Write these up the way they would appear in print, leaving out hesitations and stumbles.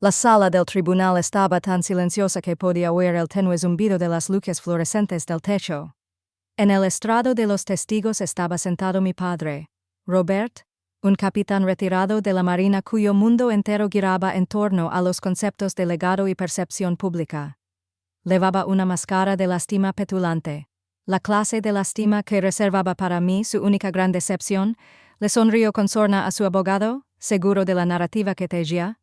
La sala del tribunal estaba tan silenciosa que podía oír el tenue zumbido de las luces fluorescentes del techo. En el estrado de los testigos estaba sentado mi padre, Robert, un capitán retirado de la Marina cuyo mundo entero giraba en torno a los conceptos de legado y percepción pública. Llevaba una máscara de lástima petulante. La clase de lástima que reservaba para mí su única gran decepción. Le sonrió con sorna a su abogado, seguro de la narrativa que tejía.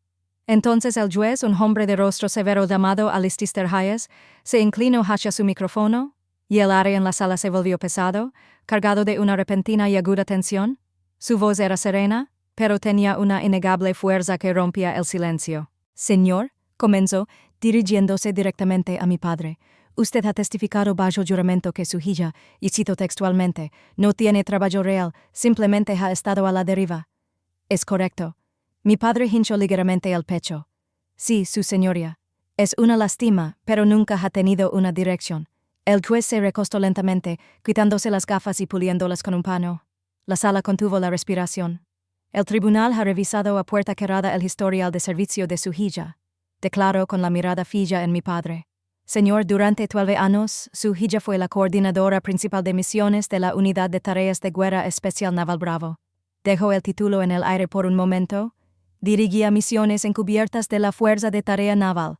Entonces el juez, un hombre de rostro severo llamado Alistair Hayes, se inclinó hacia su micrófono, y el aire en la sala se volvió pesado, cargado de una repentina y aguda tensión. Su voz era serena, pero tenía una innegable fuerza que rompía el silencio. «Señor», comenzó, dirigiéndose directamente a mi padre, «usted ha testificado bajo juramento que su hija, y cito textualmente, no tiene trabajo real, simplemente ha estado a la deriva». «Es correcto». Mi padre hinchó ligeramente el pecho. «Sí, su señoría. Es una lástima, pero nunca ha tenido una dirección». El juez se recostó lentamente, quitándose las gafas y puliéndolas con un pano. La sala contuvo la respiración. «El tribunal ha revisado a puerta cerrada el historial de servicio de su hija», declaró con la mirada fija en mi padre. «Señor, durante 12 años, su hija fue la coordinadora principal de misiones de la Unidad de Tareas de Guerra Especial Naval Bravo». Dejó el título en el aire por un momento. «Dirigía misiones encubiertas de la Fuerza de Tarea Naval».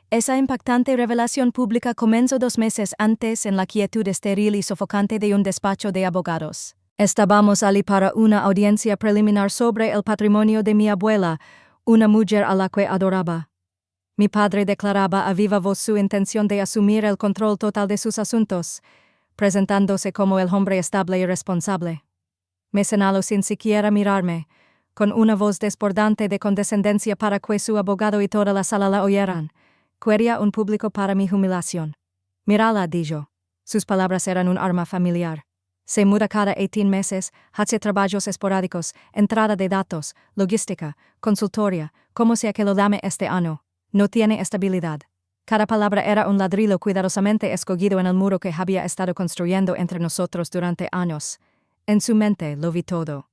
Esa impactante revelación pública comenzó 2 meses antes en la quietud estéril y sofocante de un despacho de abogados. Estábamos allí para una audiencia preliminar sobre el patrimonio de mi abuela, una mujer a la que adoraba. Mi padre declaraba a viva voz su intención de asumir el control total de sus asuntos, presentándose como el hombre estable y responsable. Me señaló sin siquiera mirarme, con una voz desbordante de condescendencia para que su abogado y toda la sala la oyeran. Quería un público para mi humillación. «Mírala», dijo. Sus palabras eran un arma familiar. Se muda cada 18 meses, hace trabajos esporádicos, entrada de datos, logística, consultoria, como sea que lo llame este año. No tiene estabilidad. Cada palabra era un ladrillo cuidadosamente escogido en el muro que había estado construyendo entre nosotros durante años. En su mente lo vi todo.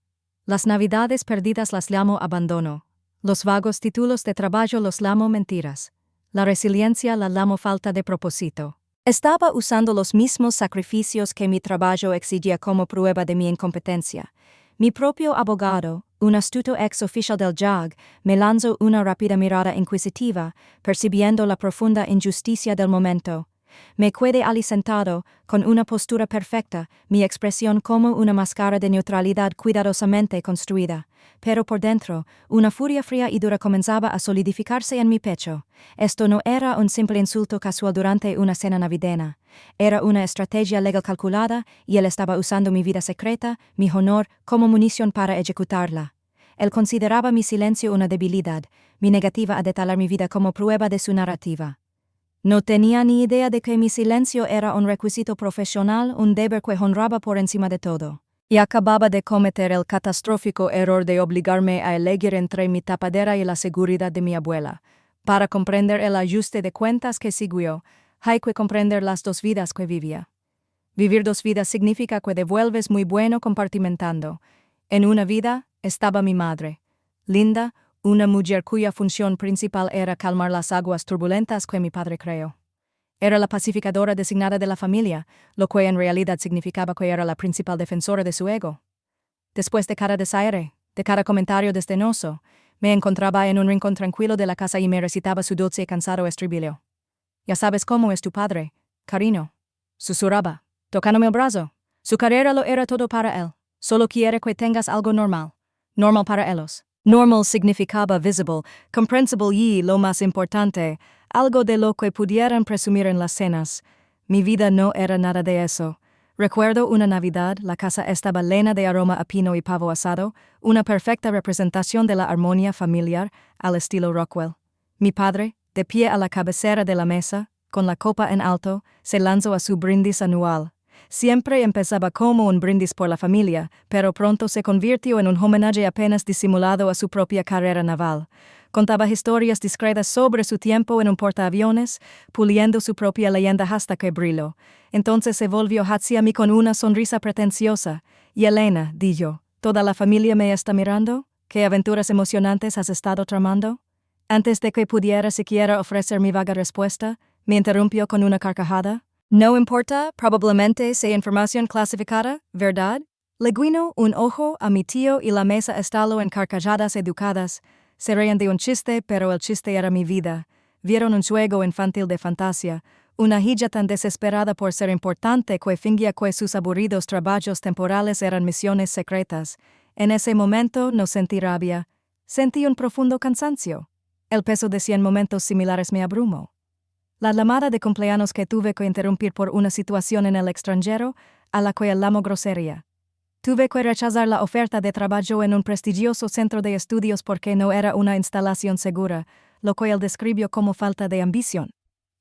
Las navidades perdidas las llamo abandono. Los vagos títulos de trabajo los llamo mentiras. La resiliencia la llamo falta de propósito. Estaba usando los mismos sacrificios que mi trabajo exigía como prueba de mi incompetencia. Mi propio abogado, un astuto ex oficial del JAG, me lanzó una rápida mirada inquisitiva, percibiendo la profunda injusticia del momento. Me quedé allí sentado, con una postura perfecta, mi expresión como una máscara de neutralidad cuidadosamente construida. Pero por dentro, una furia fría y dura comenzaba a solidificarse en mi pecho. Esto no era un simple insulto casual durante una cena navideña. Era una estrategia legal calculada, y él estaba usando mi vida secreta, mi honor, como munición para ejecutarla. Él consideraba mi silencio una debilidad, mi negativa a detallar mi vida como prueba de su narrativa. No tenía ni idea de que mi silencio era un requisito profesional, un deber que honraba por encima de todo. Y acababa de cometer el catastrófico error de obligarme a elegir entre mi tapadera y la seguridad de mi abuela. Para comprender el ajuste de cuentas que siguió, hay que comprender las 2 vidas que vivía. Vivir 2 vidas significa que devuelves muy bueno compartimentando. En una vida estaba mi madre, Linda, una mujer cuya función principal era calmar las aguas turbulentas que mi padre creó. Era la pacificadora designada de la familia, lo que en realidad significaba que era la principal defensora de su ego. Después de cada desaire, de cada comentario desdenoso, me encontraba en un rincón tranquilo de la casa y me recitaba su dulce y cansado estribillo. «Ya sabes cómo es tu padre, cariño», susurraba, tocándome el brazo. Su carrera lo era todo para él. Solo quiere que tengas algo normal. Normal para ellos. Normal significaba visible, comprensible y, lo más importante, algo de lo que pudieran presumir en las cenas. Mi vida no era nada de eso. Recuerdo una Navidad, la casa estaba llena de aroma a pino y pavo asado, una perfecta representación de la armonía familiar al estilo Rockwell. Mi padre, de pie a la cabecera de la mesa, con la copa en alto, se lanzó a su brindis anual. Siempre empezaba como un brindis por la familia, pero pronto se convirtió en un homenaje apenas disimulado a su propia carrera naval. Contaba historias discretas sobre su tiempo en un portaaviones, puliendo su propia leyenda hasta que brilló. Entonces se volvió hacia mí con una sonrisa pretenciosa. «Y Elena», dijo, «¿toda la familia me está mirando? ¿Qué aventuras emocionantes has estado tramando?» Antes de que pudiera siquiera ofrecer mi vaga respuesta, me interrumpió con una carcajada. No importa, probablemente sea información clasificada, ¿verdad? Le guiño un ojo a mi tío y la mesa estalló en carcajadas educadas. Se reían de un chiste, pero el chiste era mi vida. Vieron un juego infantil de fantasía, una hija tan desesperada por ser importante que fingía que sus aburridos trabajos temporales eran misiones secretas. En ese momento no sentí rabia. Sentí un profundo cansancio. El peso de 100 momentos similares me abrumó. La llamada de cumpleaños que tuve que interrumpir por una situación en el extranjero, a la que llamo grosería. Tuve que rechazar la oferta de trabajo en un prestigioso centro de estudios porque no era una instalación segura, lo que él describió como falta de ambición.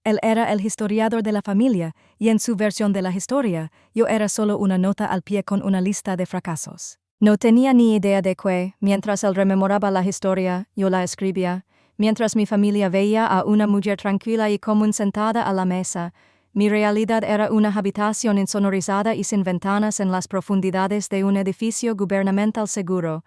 Él era el historiador de la familia, y en su versión de la historia, yo era solo una nota al pie con una lista de fracasos. No tenía ni idea de que, mientras él rememoraba la historia, yo la escribía, mientras mi familia veía a una mujer tranquila y común sentada a la mesa. Mi realidad era una habitación insonorizada y sin ventanas en las profundidades de un edificio gubernamental seguro.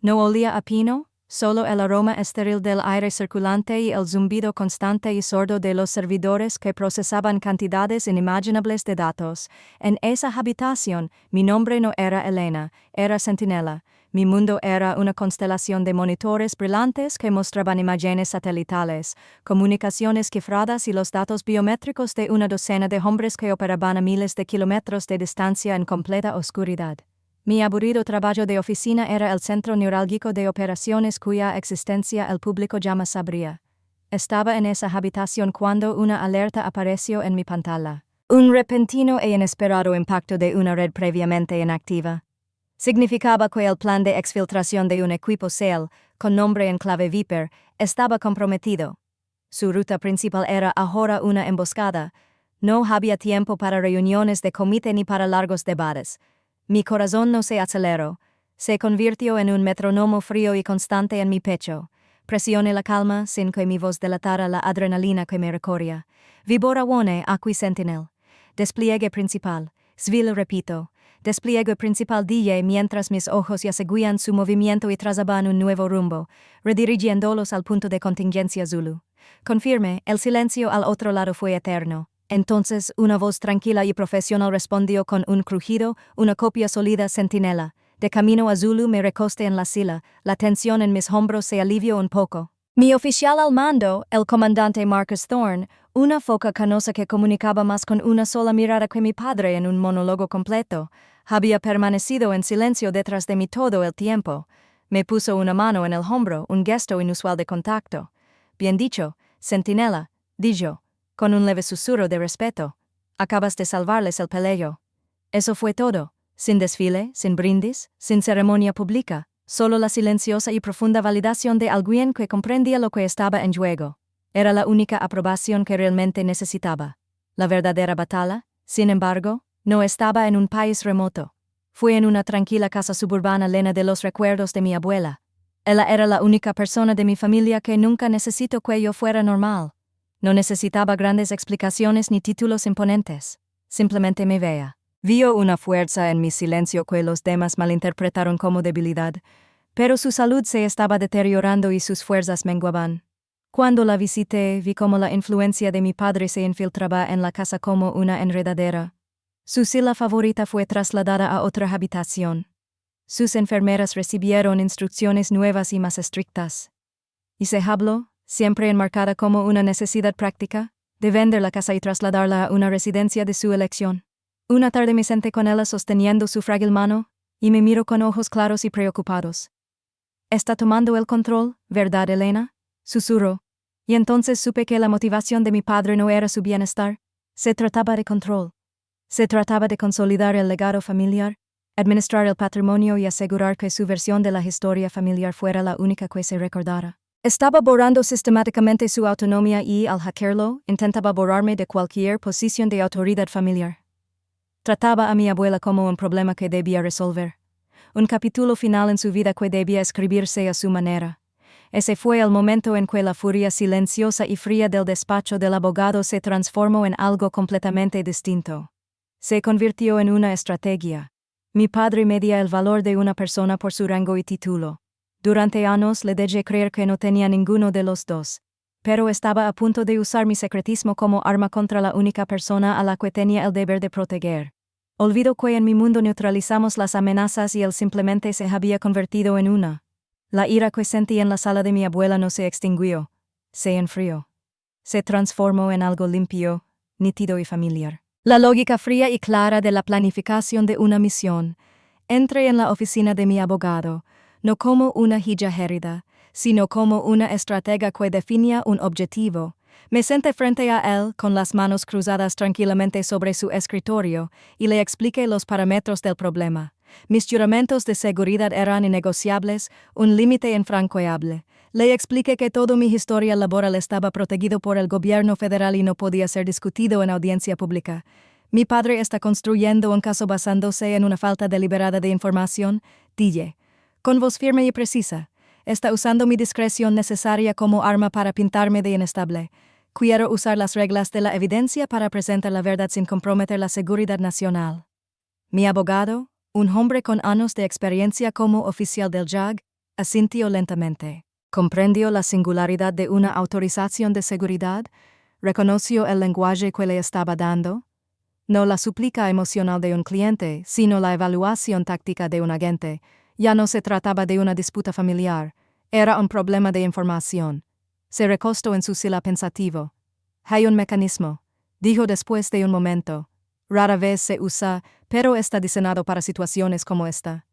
No olía a pino, solo el aroma estéril del aire circulante y el zumbido constante y sordo de los servidores que procesaban cantidades inimaginables de datos. En esa habitación, mi nombre no era Elena, era Centinela. Mi mundo era una constelación de monitores brillantes que mostraban imágenes satelitales, comunicaciones cifradas y los datos biométricos de una docena de hombres que operaban a miles de kilómetros de distancia en completa oscuridad. Mi aburrido trabajo de oficina era el centro neurálgico de operaciones cuya existencia el público jamás sabría. Estaba en esa habitación cuando una alerta apareció en mi pantalla. Un repentino e inesperado impacto de una red previamente inactiva. Significaba que el plan de exfiltración de un equipo SEAL, con nombre en clave Viper, estaba comprometido. Su ruta principal era ahora una emboscada. No había tiempo para reuniones de comité ni para largos debates. Mi corazón no se aceleró. Se convirtió en un metrónomo frío y constante en mi pecho. Presioné la calma sin que mi voz delatara la adrenalina que me recorría. Viboravone acqui sentinel. Despliegue principal. Svil repito. Despliegue principal dije mientras mis ojos ya seguían su movimiento y trazaban un nuevo rumbo, redirigiéndolos al punto de contingencia Zulu. Confirme, el silencio al otro lado fue eterno. Entonces una voz tranquila y profesional respondió con un crujido, una copia sólida centinela. De camino a Zulu me recosté en la silla, la tensión en mis hombros se alivió un poco. Mi oficial al mando, el comandante Marcus Thorne, una foca canosa que comunicaba más con una sola mirada que mi padre en un monólogo completo, había permanecido en silencio detrás de mí todo el tiempo. Me puso una mano en el hombro, un gesto inusual de contacto. Bien dicho, centinela, dijo, con un leve susurro de respeto. Acabas de salvarles el pellejo. Eso fue todo, sin desfile, sin brindis, sin ceremonia pública, solo la silenciosa y profunda validación de alguien que comprendía lo que estaba en juego. Era la única aprobación que realmente necesitaba. La verdadera batalla, sin embargo, no estaba en un país remoto. Fue en una tranquila casa suburbana llena de los recuerdos de mi abuela. Ella era la única persona de mi familia que nunca necesitó que yo fuera normal. No necesitaba grandes explicaciones ni títulos imponentes. Simplemente me veía. Vio una fuerza en mi silencio que los demás malinterpretaron como debilidad, pero su salud se estaba deteriorando y sus fuerzas menguaban. Cuando la visité, vi cómo la influencia de mi padre se infiltraba en la casa como una enredadera. Su silla favorita fue trasladada a otra habitación. Sus enfermeras recibieron instrucciones nuevas y más estrictas. Y se habló, siempre enmarcada como una necesidad práctica, de vender la casa y trasladarla a una residencia de su elección. Una tarde me senté con ella sosteniendo su frágil mano, y me miró con ojos claros y preocupados. «¿Está tomando el control, verdad, Elena?», susurró. Y entonces supe que la motivación de mi padre no era su bienestar. Se trataba de control. Se trataba de consolidar el legado familiar, administrar el patrimonio y asegurar que su versión de la historia familiar fuera la única que se recordara. Estaba borrando sistemáticamente su autonomía y, al hackearlo, intentaba borrarme de cualquier posición de autoridad familiar. Trataba a mi abuela como un problema que debía resolver. Un capítulo final en su vida que debía escribirse a su manera. Ese fue el momento en que la furia silenciosa y fría del despacho del abogado se transformó en algo completamente distinto. Se convirtió en una estrategia. Mi padre medía el valor de una persona por su rango y título. Durante años le dejé creer que no tenía ninguno de los dos. Pero estaba a punto de usar mi secretismo como arma contra la única persona a la que tenía el deber de proteger. Olvido que en mi mundo neutralizamos las amenazas y él simplemente se había convertido en una. La ira que sentí en la sala de mi abuela no se extinguió, se enfrió. Se transformó en algo limpio, nítido y familiar. La lógica fría y clara de la planificación de una misión. Entré en la oficina de mi abogado, no como una hija gérida, sino como una estratega que definía un objetivo. Me senté frente a él, con las manos cruzadas tranquilamente sobre su escritorio, y le expliqué los parámetros del problema. Mis juramentos de seguridad eran innegociables, un límite infranqueable. Le expliqué que todo mi historia laboral estaba protegido por el gobierno federal y no podía ser discutido en audiencia pública. Mi padre está construyendo un caso basándose en una falta deliberada de información, dije. Con voz firme y precisa. Está usando mi discreción necesaria como arma para pintarme de inestable. Quiero usar las reglas de la evidencia para presentar la verdad sin comprometer la seguridad nacional. Mi abogado, un hombre con años de experiencia como oficial del JAG, asintió lentamente. Comprendió la singularidad de una autorización de seguridad, reconoció el lenguaje que le estaba dando. No la súplica emocional de un cliente, sino la evaluación táctica de un agente. Ya no se trataba de una disputa familiar, era un problema de información. Se recostó en su silla pensativo. Hay un mecanismo, dijo después de un momento. Rara vez se usa, pero está diseñado para situaciones como esta.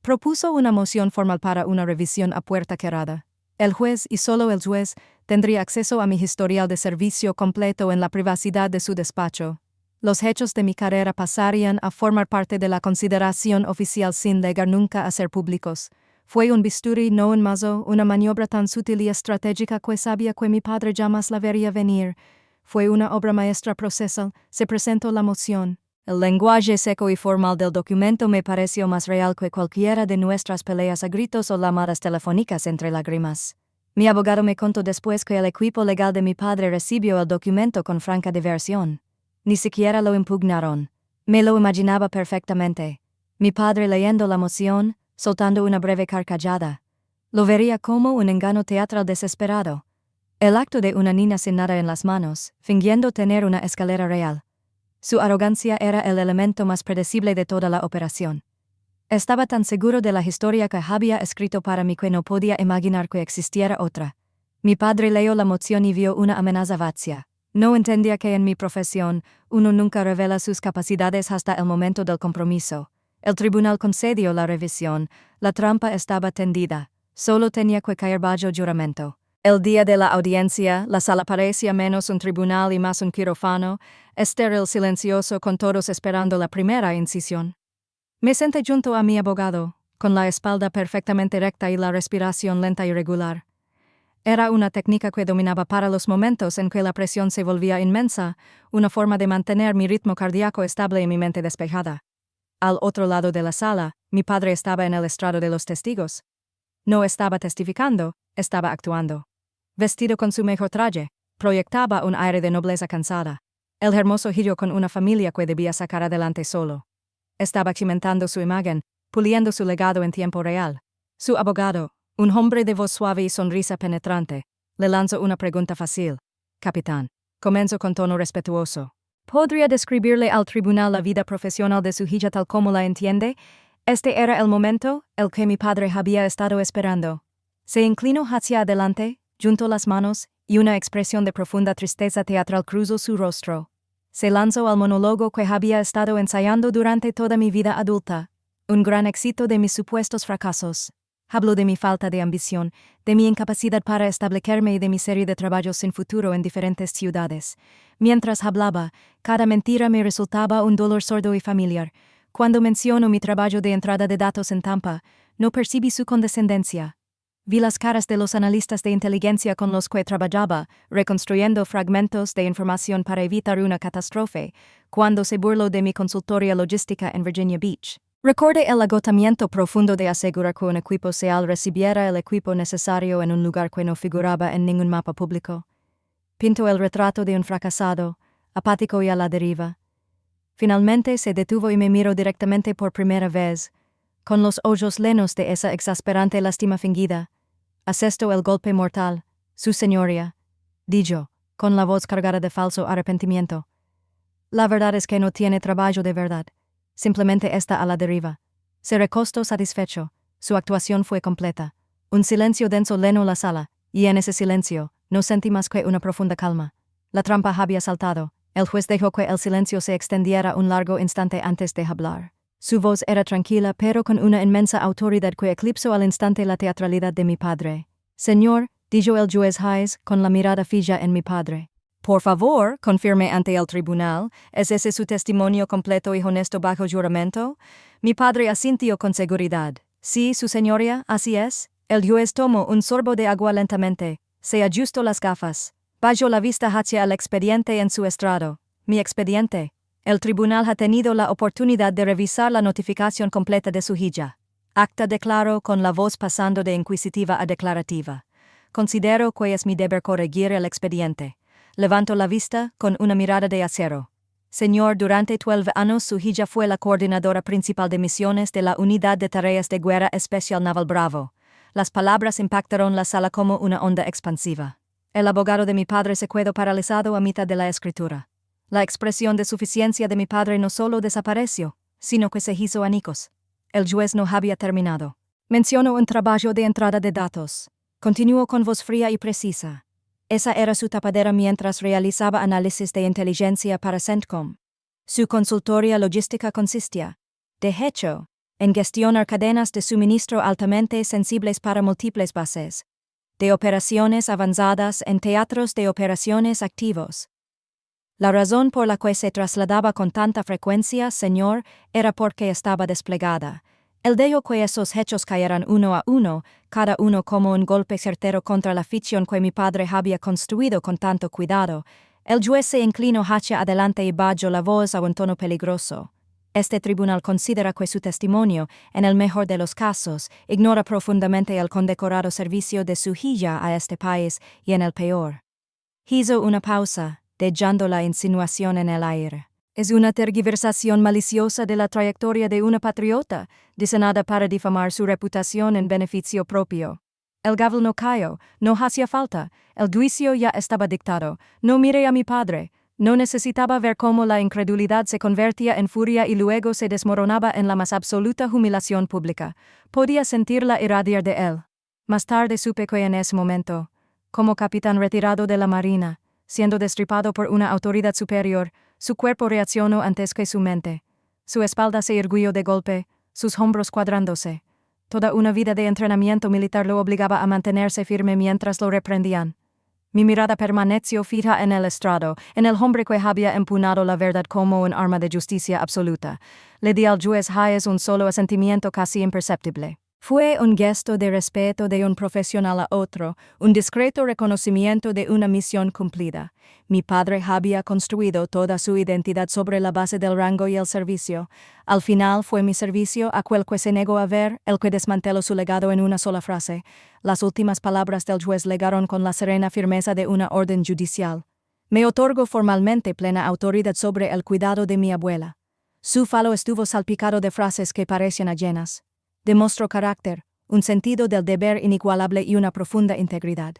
Propuso una moción formal para una revisión a puerta cerrada. El juez, y solo el juez, tendría acceso a mi historial de servicio completo en la privacidad de su despacho. Los hechos de mi carrera pasarían a formar parte de la consideración oficial sin llegar nunca a ser públicos. Fue un bisturí, no un mazo, una maniobra tan sutil y estratégica que sabía que mi padre jamás la vería venir. Fue una obra maestra procesal, se presentó la moción. El lenguaje seco y formal del documento me pareció más real que cualquiera de nuestras peleas a gritos o llamadas telefónicas entre lágrimas. Mi abogado me contó después que el equipo legal de mi padre recibió el documento con franca diversión. Ni siquiera lo impugnaron. Me lo imaginaba perfectamente. Mi padre leyendo la moción, soltando una breve carcajada. Lo vería como un engaño teatral desesperado. El acto de una niña sin nada en las manos, fingiendo tener una escalera real. Su arrogancia era el elemento más predecible de toda la operación. Estaba tan seguro de la historia que había escrito para mí que no podía imaginar que existiera otra. Mi padre leyó la moción y vio una amenaza vacía. No entendía que en mi profesión, uno nunca revela sus capacidades hasta el momento del compromiso. El tribunal concedió la revisión, la trampa estaba tendida, solo tenía que caer bajo juramento. El día de la audiencia, la sala parecía menos un tribunal y más un quirófano, estéril, silencioso, con todos esperando la primera incisión. Me senté junto a mi abogado, con la espalda perfectamente recta y la respiración lenta y regular. Era una técnica que dominaba para los momentos en que la presión se volvía inmensa, una forma de mantener mi ritmo cardíaco estable y mi mente despejada. Al otro lado de la sala, mi padre estaba en el estrado de los testigos. No estaba testificando, estaba actuando. Vestido con su mejor traje, proyectaba un aire de nobleza cansada. El hermoso giró con una familia que debía sacar adelante solo. Estaba cimentando su imagen, puliendo su legado en tiempo real. Su abogado, un hombre de voz suave y sonrisa penetrante, le lanzó una pregunta fácil. Capitán, comenzó con tono respetuoso. ¿Podría describirle al tribunal la vida profesional de su hija tal como la entiende? Este era el momento, el que mi padre había estado esperando. Se inclinó hacia adelante, juntó las manos, y una expresión de profunda tristeza teatral cruzó su rostro. Se lanzó al monólogo que había estado ensayando durante toda mi vida adulta. Un gran éxito de mis supuestos fracasos. Habló de mi falta de ambición, de mi incapacidad para establecerme y de mi serie de trabajos sin futuro en diferentes ciudades. Mientras hablaba, cada mentira me resultaba un dolor sordo y familiar. Cuando mencionó mi trabajo de entrada de datos en Tampa, no percibí su condescendencia. Vi las caras de los analistas de inteligencia con los que trabajaba, reconstruyendo fragmentos de información para evitar una catástrofe, cuando se burló de mi consultoría logística en Virginia Beach. Recordé el agotamiento profundo de asegurar que un equipo SEAL recibiera el equipo necesario en un lugar que no figuraba en ningún mapa público. Pintó el retrato de un fracasado, apático y a la deriva. Finalmente se detuvo y me miró directamente por primera vez, con los hoyos llenos de esa exasperante lástima fingida. Acepto el golpe mortal, su señoría, dijo, con la voz cargada de falso arrepentimiento. La verdad es que no tiene trabajo de verdad, simplemente está a la deriva. Se recostó satisfecho, su actuación fue completa. Un silencio denso llenó la sala, y en ese silencio, no sentí más que una profunda calma. La trampa había saltado, el juez dejó que el silencio se extendiera un largo instante antes de hablar. Su voz era tranquila pero con una inmensa autoridad que eclipsó al instante la teatralidad de mi padre. Señor, dijo el juez Hayes, con la mirada fija en mi padre. Por favor, confirme ante el tribunal, ¿es ese su testimonio completo y honesto bajo juramento? Mi padre asintió con seguridad. Sí, su señoría, así es. El juez tomó un sorbo de agua lentamente, se ajustó las gafas, bajó la vista hacia el expediente en su estrado. Mi expediente. El tribunal ha tenido la oportunidad de revisar la notificación completa de su hija. Acta declaró con la voz pasando de inquisitiva a declarativa. Considero que es mi deber corregir el expediente. Levanto la vista con una mirada de acero. Señor, durante 12 años su hija fue la coordinadora principal de misiones de la Unidad de Tareas de Guerra Especial Naval Bravo. Las palabras impactaron la sala como una onda expansiva. El abogado de mi padre se quedó paralizado a mitad de la escritura. La expresión de suficiencia de mi padre no solo desapareció, sino que se hizo añicos. El juez no había terminado. Mencionó un trabajo de entrada de datos. Continuó con voz fría y precisa. Esa era su tapadera mientras realizaba análisis de inteligencia para CENTCOM. Su consultoría logística consistía, de hecho, en gestionar cadenas de suministro altamente sensibles para múltiples bases, de operaciones avanzadas en teatros de operaciones activos. La razón por la que se trasladaba con tanta frecuencia, señor, era porque estaba desplegada. El dejó que esos hechos cayeran uno a uno, cada uno como un golpe certero contra la ficción que mi padre había construido con tanto cuidado. El juez se inclinó hacia adelante y bajó la voz a un tono peligroso. Este tribunal considera que su testimonio, en el mejor de los casos, ignora profundamente el condecorado servicio de su hija a este país y en el peor. Hizo una pausa, dejando la insinuación en el aire. Es una tergiversación maliciosa de la trayectoria de una patriota, diseñada para difamar su reputación en beneficio propio. El gavel no cayó, no hacía falta, el juicio ya estaba dictado, no miré a mi padre, no necesitaba ver cómo la incredulidad se convertía en furia y luego se desmoronaba en la más absoluta humillación pública. Podía sentirla irradiar de él. Más tarde supe que en ese momento, como capitán retirado de la marina, siendo destripado por una autoridad superior, su cuerpo reaccionó antes que su mente. Su espalda se irguió de golpe, sus hombros cuadrándose. Toda una vida de entrenamiento militar lo obligaba a mantenerse firme mientras lo reprendían. Mi mirada permaneció fija en el estrado, en el hombre que había empuñado la verdad como un arma de justicia absoluta. Le di al juez Hayes un solo asentimiento casi imperceptible. Fue un gesto de respeto de un profesional a otro, un discreto reconocimiento de una misión cumplida. Mi padre había construido toda su identidad sobre la base del rango y el servicio. Al final fue mi servicio aquel que se negó a ver, el que desmanteló su legado en una sola frase. Las últimas palabras del juez legaron con la serena firmeza de una orden judicial. Me otorgo formalmente plena autoridad sobre el cuidado de mi abuela. Su falo estuvo salpicado de frases que parecían ajenas. Demostró carácter, un sentido del deber inigualable y una profunda integridad.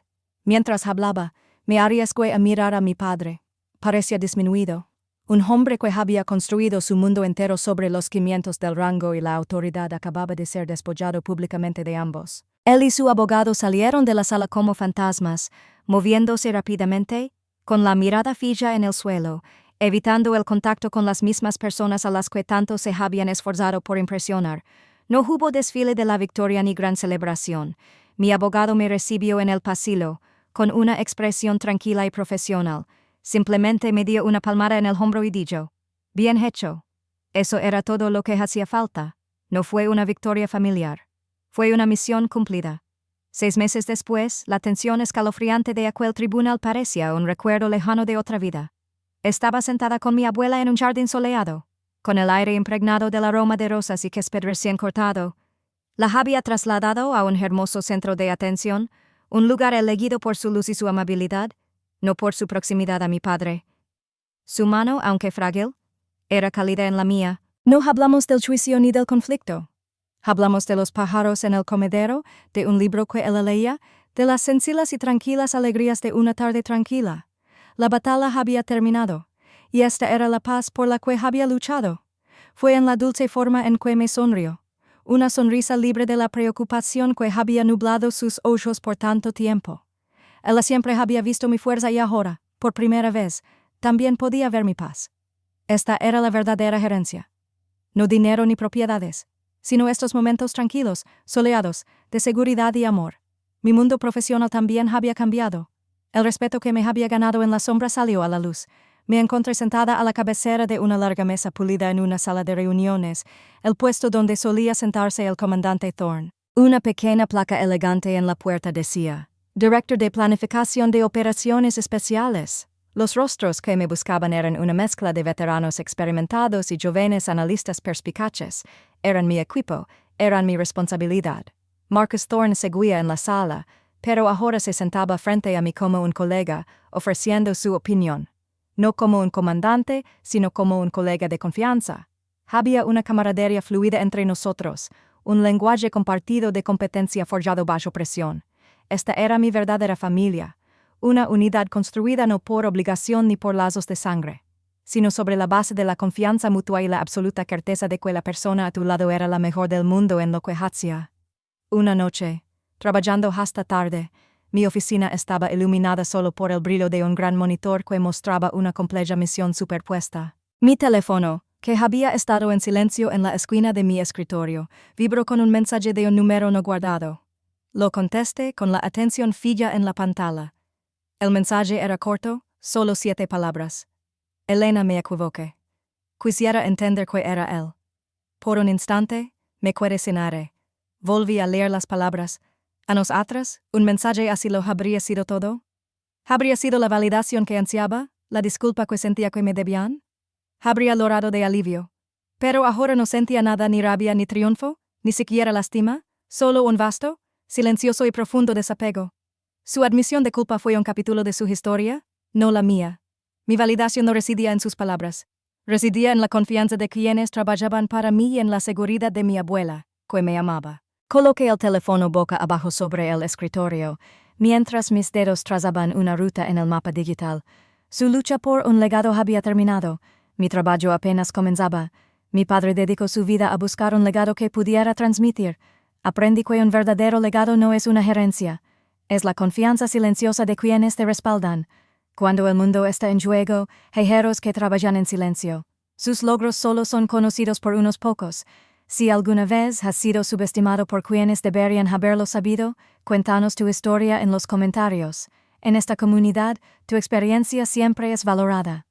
Mientras hablaba, me arriesgué a mirar a mi padre. Parecía disminuido. Un hombre que había construido su mundo entero sobre los cimientos del rango y la autoridad acababa de ser despojado públicamente de ambos. Él y su abogado salieron de la sala como fantasmas, moviéndose rápidamente, con la mirada fija en el suelo, evitando el contacto con las mismas personas a las que tanto se habían esforzado por impresionar. No hubo desfile de la victoria ni gran celebración. Mi abogado me recibió en el pasillo, con una expresión tranquila y profesional. Simplemente me dio una palmada en el hombro y dijo: «Bien hecho». Eso era todo lo que hacía falta. No fue una victoria familiar. Fue una misión cumplida. 6 meses después, la tensión escalofriante de aquel tribunal parecía un recuerdo lejano de otra vida. Estaba sentada con mi abuela en un jardín soleado, con el aire impregnado del aroma de rosas y césped recién cortado. La había trasladado a un hermoso centro de atención, un lugar elegido por su luz y su amabilidad, no por su proximidad a mi padre. Su mano, aunque frágil, era cálida en la mía. No hablamos del juicio ni del conflicto. Hablamos de los pájaros en el comedero, de un libro que él leía, de las sencillas y tranquilas alegrías de una tarde tranquila. La batalla había terminado, y esta era la paz por la que había luchado. Fue en la dulce forma en que me sonrió, una sonrisa libre de la preocupación que había nublado sus ojos por tanto tiempo. Él siempre había visto mi fuerza y ahora, por primera vez, también podía ver mi paz. Esta era la verdadera gerencia. No dinero ni propiedades, sino estos momentos tranquilos, soleados, de seguridad y amor. Mi mundo profesional también había cambiado. El respeto que me había ganado en la sombra salió a la luz. Me encontré sentada a la cabecera de una larga mesa pulida en una sala de reuniones, el puesto donde solía sentarse el comandante Thorne. Una pequeña placa elegante en la puerta decía: Director de Planificación de Operaciones Especiales. Los rostros que me buscaban eran una mezcla de veteranos experimentados y jóvenes analistas perspicaces. Eran mi equipo, eran mi responsabilidad. Marcus Thorne seguía en la sala, pero ahora se sentaba frente a mí como un colega, ofreciendo su opinión. No como un comandante, sino como un colega de confianza. Había una camaradería fluida entre nosotros, un lenguaje compartido de competencia forjado bajo presión. Esta era mi verdadera familia, una unidad construida no por obligación ni por lazos de sangre, sino sobre la base de la confianza mutua y la absoluta certeza de que la persona a tu lado era la mejor del mundo en lo que hacía. Una noche, trabajando hasta tarde, mi oficina estaba iluminada solo por el brillo de un gran monitor que mostraba una compleja misión superpuesta. Mi teléfono, que había estado en silencio en la esquina de mi escritorio, vibró con un mensaje de un número no guardado. Lo contesté con la atención fija en la pantalla. El mensaje era corto, solo 7 palabras. Elena, me equivoqué. Quisiera entender que era él. Por un instante, me quedé sin aire. Volví a leer las palabras. ¿A nosotras? ¿Un mensaje así lo habría sido todo? ¿Habría sido la validación que ansiaba? ¿La disculpa que sentía que me debían? Habría logrado de alivio. Pero ahora no sentía nada, ni rabia ni triunfo, ni siquiera lástima, solo un vasto, silencioso y profundo desapego. Su admisión de culpa fue un capítulo de su historia, no la mía. Mi validación no residía en sus palabras. Residía en la confianza de quienes trabajaban para mí y en la seguridad de mi abuela, que me amaba. Coloqué el teléfono boca abajo sobre el escritorio, mientras mis dedos trazaban una ruta en el mapa digital. Su lucha por un legado había terminado. Mi trabajo apenas comenzaba. Mi padre dedicó su vida a buscar un legado que pudiera transmitir. Aprendí que un verdadero legado no es una herencia. Es la confianza silenciosa de quienes te respaldan. Cuando el mundo está en juego, hay héroes que trabajan en silencio. Sus logros solo son conocidos por unos pocos. Si alguna vez has sido subestimado por quienes deberían haberlo sabido, cuéntanos tu historia en los comentarios. En esta comunidad, tu experiencia siempre es valorada.